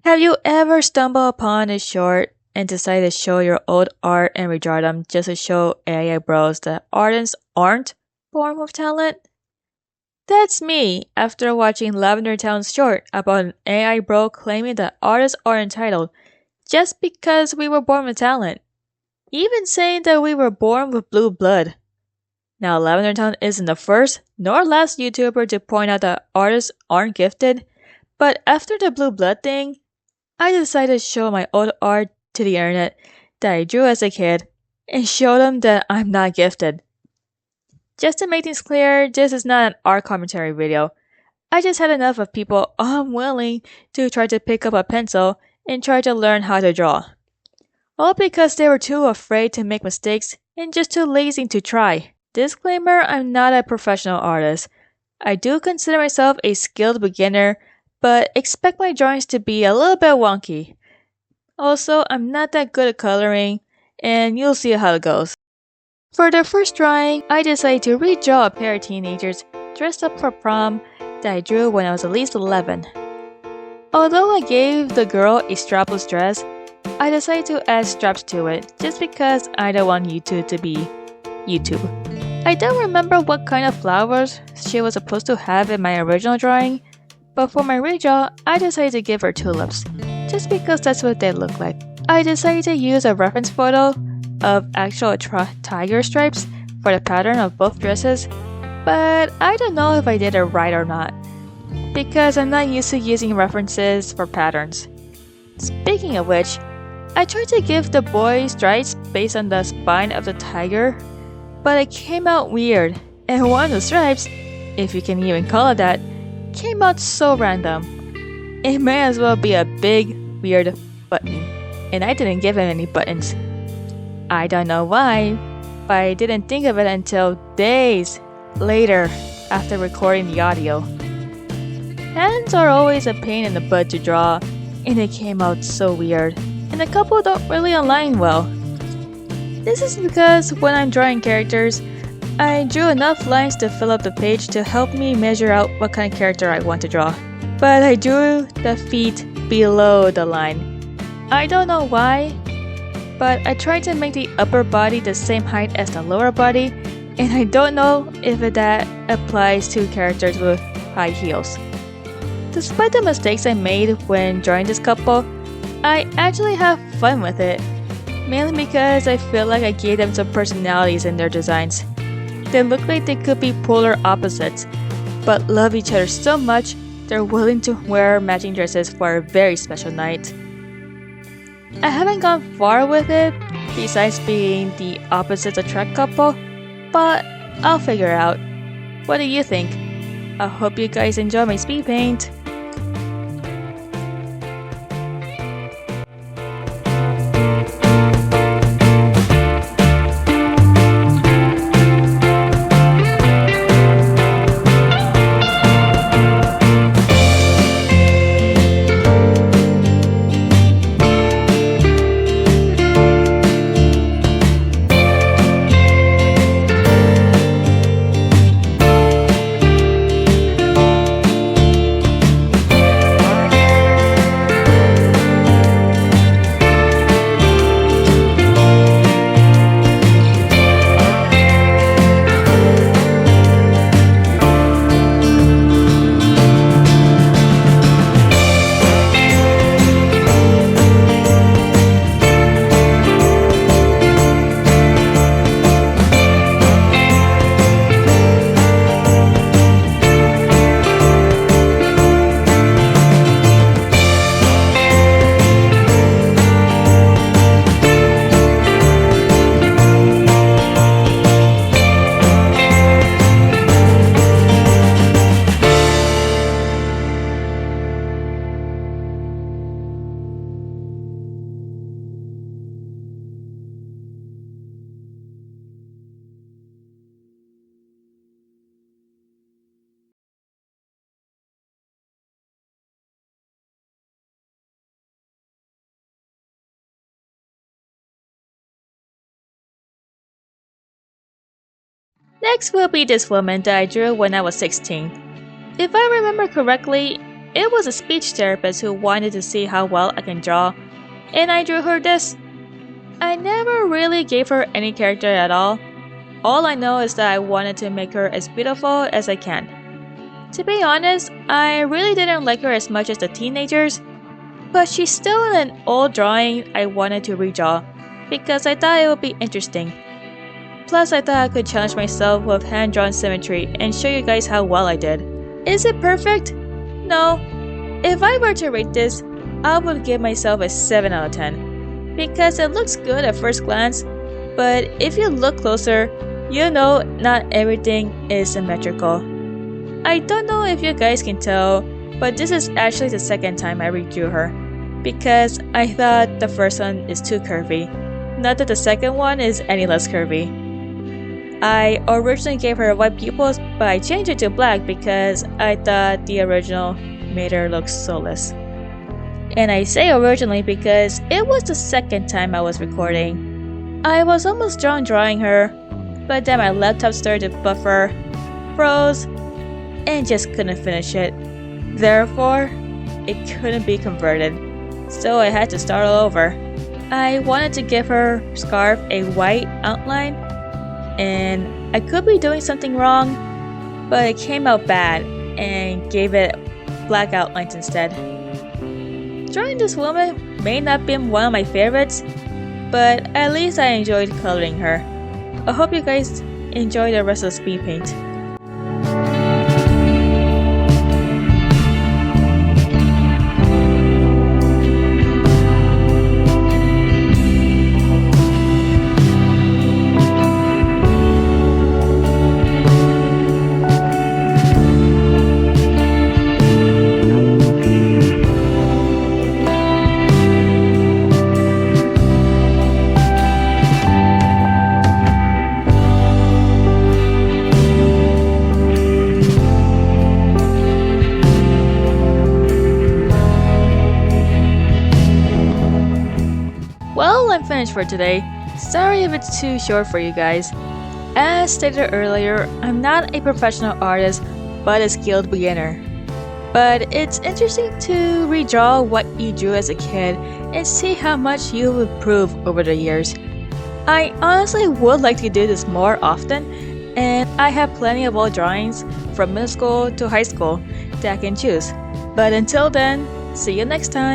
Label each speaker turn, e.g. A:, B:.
A: Have you ever stumbled upon a short and decided to show your old art and redraw them just to show AI bros that artists aren't born with talent? That's me after watching Lavender Town's short about an AI bro claiming that artists are entitled just because we were born with talent, even saying that we were born with blue blood. Now, Lavender Town isn't the first nor last YouTuber to point out that artists aren't gifted, but after the blue blood thing, I decided to show my old art to the internet that I drew as a kid and show them that I'm not gifted. Just to make things clear, this is not an art commentary video. I just had enough of people unwilling to try to pick up a pencil and try to learn how to draw. All because they were too afraid to make mistakes and just too lazy to try. Disclaimer, I'm not a professional artist. I do consider myself a skilled beginner, but expect my drawings to be a little bit wonky. Also, I'm not that good at coloring, and you'll see how it goes. For the first drawing, I decided to redraw a pair of teenagers dressed up for prom that I drew when I was at least 11. Although I gave the girl a strapless dress, I decided to add straps to it just because I don't want YouTube to be YouTube. I don't remember what kind of flowers she was supposed to have in my original drawing, but for my redraw, I decided to give her tulips, just because that's what they look like. I decided to use a reference photo of actual tiger stripes for the pattern of both dresses, but I don't know if I did it right or not, because I'm not used to using references for patterns. Speaking of which, I tried to give the boy stripes based on the spine of the tiger, but it came out weird, and one of the stripes, if you can even call it that, came out so random. It may as well be a big, weird button, and I didn't give him any buttons. I don't know why, but I didn't think of it until days later after recording the audio. Hands are always a pain in the butt to draw, and it came out so weird, and the couple don't really align well. This is because when I'm drawing characters, I drew enough lines to fill up the page to help me measure out what kind of character I want to draw. But I drew the feet below the line. I don't know why, but I tried to make the upper body the same height as the lower body, and I don't know if that applies to characters with high heels. Despite the mistakes I made when drawing this couple, I actually have fun with it, mainly because I feel like I gave them some personalities in their designs. They look like they could be polar opposites, but love each other so much they're willing to wear matching dresses for a very special night. I haven't gone far with it, besides being the opposites attract couple, but I'll figure it out. What do you think? I hope you guys enjoy my speed paint. Next will be this woman that I drew when I was 16. If I remember correctly, it was a speech therapist who wanted to see how well I can draw, and I drew her this. I never really gave her any character at all. All I know is that I wanted to make her as beautiful as I can. To be honest, I really didn't like her as much as the teenagers, but she's still in an old drawing I wanted to redraw because I thought it would be interesting. Plus, I thought I could challenge myself with hand-drawn symmetry and show you guys how well I did. Is it perfect? No. If I were to rate this, I would give myself a 7 out of 10 because it looks good at first glance, but if you look closer, you know not everything is symmetrical. I don't know if you guys can tell, but this is actually the second time I redrew her because I thought the first one is too curvy. Not that the second one is any less curvy. I originally gave her white pupils, but I changed it to black because I thought the original made her look soulless. And I say originally because it was the second time I was recording. I was almost done drawing her, but then my laptop started to buffer, froze, and just couldn't finish it. Therefore, it couldn't be converted, so I had to start all over. I wanted to give her scarf a white outline, and I could be doing something wrong, but it came out bad and gave it black outlines instead. Drawing this woman may not have been one of my favorites, but at least I enjoyed coloring her. I hope you guys enjoy the rest of the speed paint. Well, I'm finished for today. Sorry if it's too short for you guys. As stated earlier, I'm not a professional artist, but a skilled beginner. But it's interesting to redraw what you drew as a kid and see how much you've improved over the years. I honestly would like to do this more often, and I have plenty of old drawings from middle school to high school that I can choose. But until then, see you next time!